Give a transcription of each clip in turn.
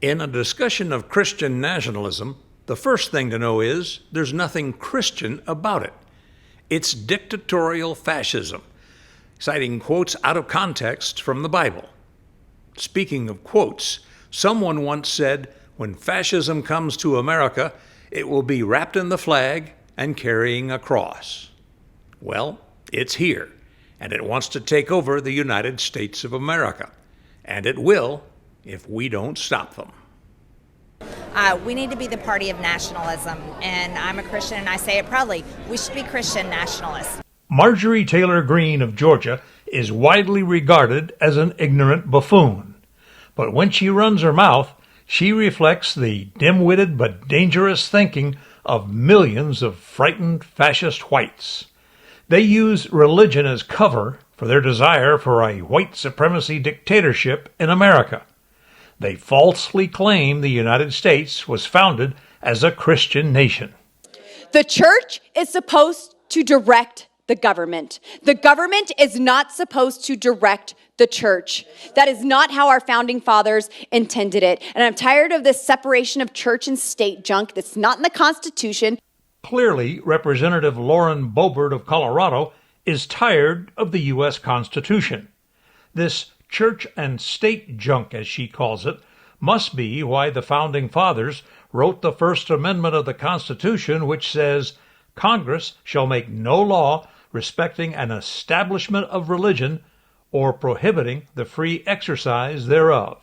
In a discussion of Christian nationalism, the first thing to know is there's nothing Christian about it. It's dictatorial fascism, citing quotes out of context from the Bible. Speaking of quotes, someone once said, "When fascism comes to America, it will be wrapped in the flag and carrying a cross." Well, it's here, and it wants to take over the United States of America. And it will if we don't stop them. We need to be the party of nationalism, and I'm a Christian and I say it proudly. We should be Christian nationalists. Marjorie Taylor Greene of Georgia is widely regarded as an ignorant buffoon. But when she runs her mouth, she reflects the dim-witted but dangerous thinking of millions of frightened fascist whites. They use religion as cover for their desire for a white supremacy dictatorship in America. They falsely claim the United States was founded as a Christian nation. The church is supposed to direct the government. The government is not supposed to direct the church. That is not how our founding fathers intended it. And I'm tired of this separation of church and state junk that's not in the Constitution. Clearly, Representative Lauren Boebert of Colorado is tired of the U.S. Constitution. This church and state junk, as she calls it, must be why the Founding Fathers wrote the First Amendment of the Constitution, which says, "Congress shall make no law respecting an establishment of religion or prohibiting the free exercise thereof."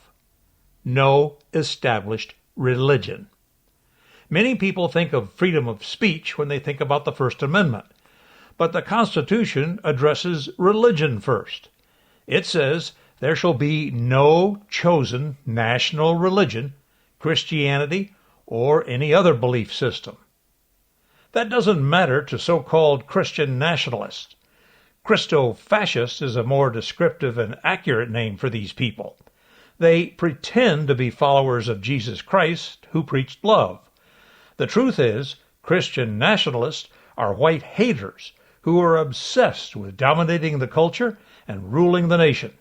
No established religion. Many people think of freedom of speech when they think about the First Amendment, but the Constitution addresses religion first. It says there shall be no chosen national religion, Christianity, or any other belief system. That doesn't matter to so-called Christian nationalists. Christo-fascist is a more descriptive and accurate name for these people. They pretend to be followers of Jesus Christ, who preached love. The truth is, Christian nationalists are white haters who are obsessed with dominating the culture and ruling the nation.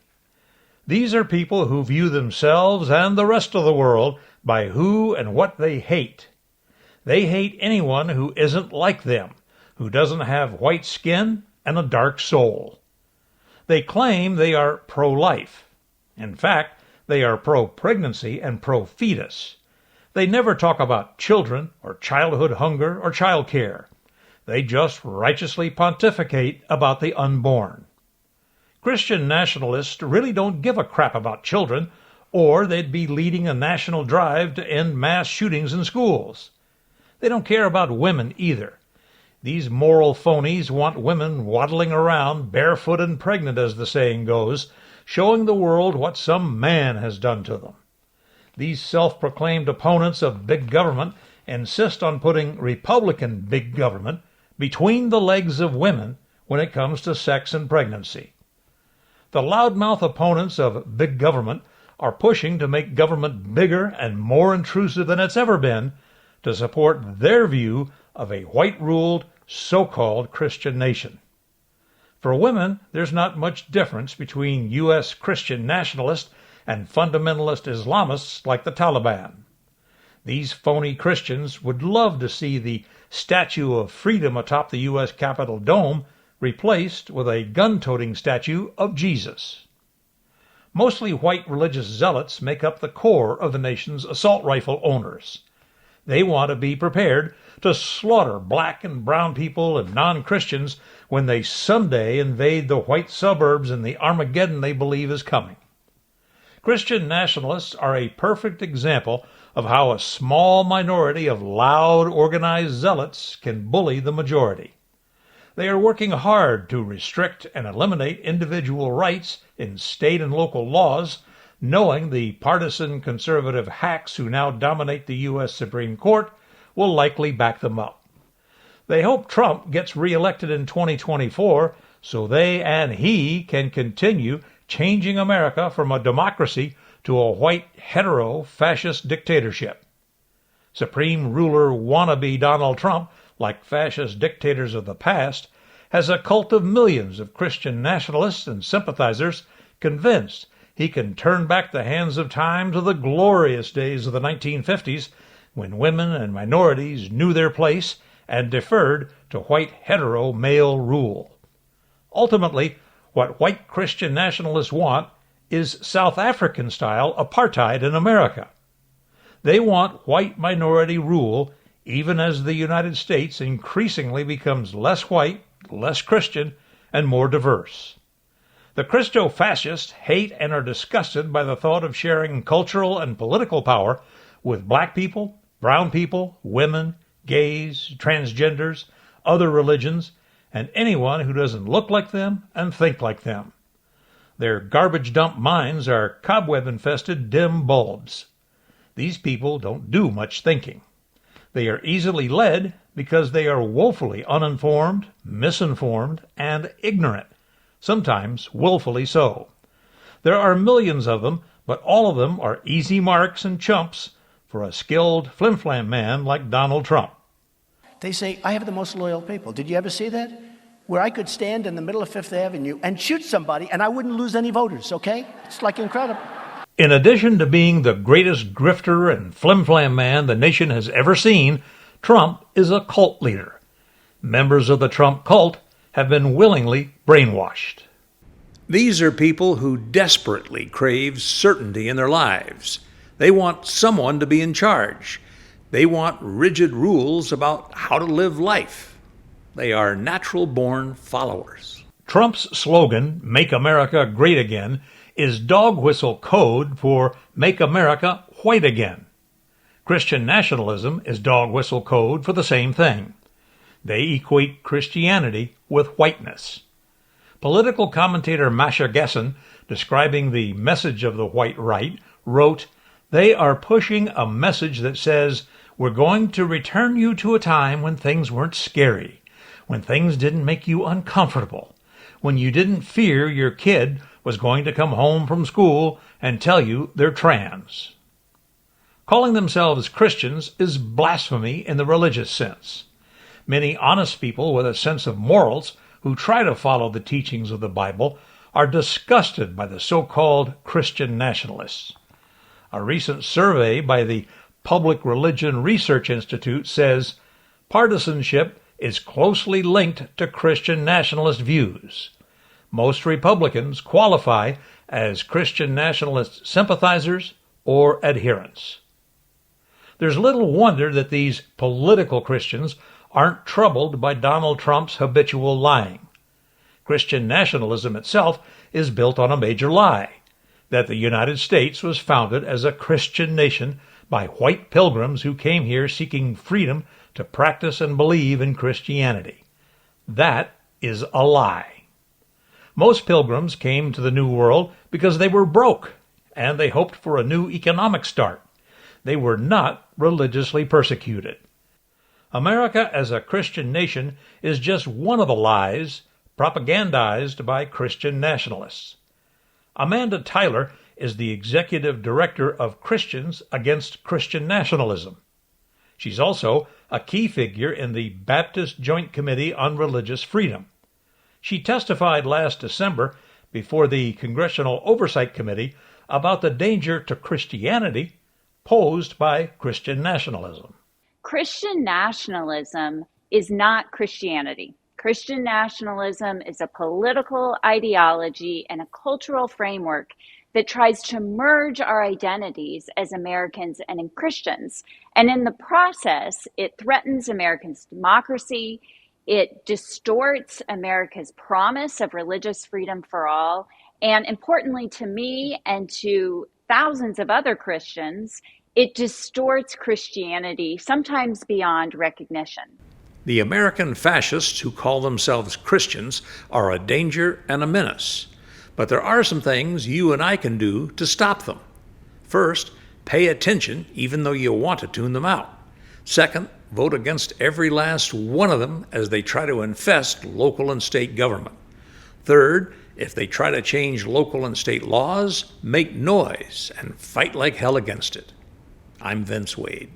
These are people who view themselves and the rest of the world by who and what they hate. They hate anyone who isn't like them, who doesn't have white skin and a dark soul. They claim they are pro-life. In fact, they are pro-pregnancy and pro-fetus. They never talk about children or childhood hunger or child care. They just righteously pontificate about the unborn. Christian nationalists really don't give a crap about children, or they'd be leading a national drive to end mass shootings in schools. They don't care about women either. These moral phonies want women waddling around barefoot and pregnant, as the saying goes, showing the world what some man has done to them. These self-proclaimed opponents of big government insist on putting Republican big government between the legs of women when it comes to sex and pregnancy. The loudmouth opponents of big government are pushing to make government bigger and more intrusive than it's ever been to support their view of a white-ruled, so-called Christian nation. For women, there's not much difference between U.S. Christian nationalists and fundamentalist Islamists like the Taliban. These phony Christians would love to see the Statue of Freedom atop the U.S. Capitol dome replaced with a gun-toting statue of Jesus. Mostly white religious zealots make up the core of the nation's assault rifle owners. They want to be prepared to slaughter black and brown people and non-Christians when they someday invade the white suburbs in the Armageddon they believe is coming. Christian nationalists are a perfect example of how a small minority of loud, organized zealots can bully the majority. They are working hard to restrict and eliminate individual rights in state and local laws, knowing the partisan conservative hacks who now dominate the U.S. Supreme Court will likely back them up. They hope Trump gets reelected in 2024 so they and he can continue changing America from a democracy to a white hetero-fascist dictatorship. Supreme ruler wannabe Donald Trump, like fascist dictators of the past, has a cult of millions of Christian nationalists and sympathizers convinced he can turn back the hands of time to the glorious days of the 1950s when women and minorities knew their place and deferred to white hetero male rule. Ultimately, what white Christian nationalists want is South African-style apartheid in America. They want white minority rule even as the United States increasingly becomes less white, less Christian, and more diverse. The Christo-fascists hate and are disgusted by the thought of sharing cultural and political power with black people, brown people, women, gays, transgenders, other religions, and anyone who doesn't look like them and think like them. Their garbage dump minds are cobweb-infested dim bulbs. These people don't do much thinking. They are easily led because they are woefully uninformed, misinformed, and ignorant, sometimes willfully so. There are millions of them, but all of them are easy marks and chumps for a skilled flim-flam man like Donald Trump. They say, I have the most loyal people. Did you ever see that? Where I could stand in the middle of Fifth Avenue and shoot somebody and I wouldn't lose any voters, okay? It's like incredible. In addition to being the greatest grifter and flim-flam man the nation has ever seen, Trump is a cult leader. Members of the Trump cult have been willingly brainwashed. These are people who desperately crave certainty in their lives. They want someone to be in charge. They want rigid rules about how to live life. They are natural-born followers. Trump's slogan, Make America Great Again, is dog whistle code for Make America White Again. Christian nationalism is dog whistle code for the same thing. They equate Christianity with whiteness. Political commentator Masha Gessen, describing the message of the white right, wrote, "They are pushing a message that says, we're going to return you to a time when things weren't scary, when things didn't make you uncomfortable, when you didn't fear your kid was going to come home from school and tell you they're trans." Calling themselves Christians is blasphemy in the religious sense. Many honest people with a sense of morals who try to follow the teachings of the Bible are disgusted by the so-called Christian nationalists. A recent survey by the Public Religion Research Institute says partisanship is closely linked to Christian nationalist views. Most Republicans qualify as Christian nationalist sympathizers or adherents. There's little wonder that these political Christians aren't troubled by Donald Trump's habitual lying. Christian nationalism itself is built on a major lie, that the United States was founded as a Christian nation by white pilgrims who came here seeking freedom to practice and believe in Christianity. That is a lie. Most pilgrims came to the New World because they were broke, and they hoped for a new economic start. They were not religiously persecuted. America as a Christian nation is just one of the lies propagandized by Christian nationalists. Amanda Tyler is the executive director of Christians Against Christian Nationalism. She's also a key figure in the Baptist Joint Committee on Religious Freedom. She testified last December before the Congressional Oversight Committee about the danger to Christianity posed by Christian nationalism. Christian nationalism is not Christianity. Christian nationalism is a political ideology and a cultural framework that tries to merge our identities as Americans and in Christians. And in the process, it threatens Americans' democracy. It distorts America's promise of religious freedom for all. And importantly to me and to thousands of other Christians, it distorts Christianity, sometimes beyond recognition. The American fascists who call themselves Christians are a danger and a menace. But there are some things you and I can do to stop them. First, pay attention even though you want to tune them out. Second, vote against every last one of them as they try to infest local and state government. Third, if they try to change local and state laws, make noise and fight like hell against it. I'm Vince Wade.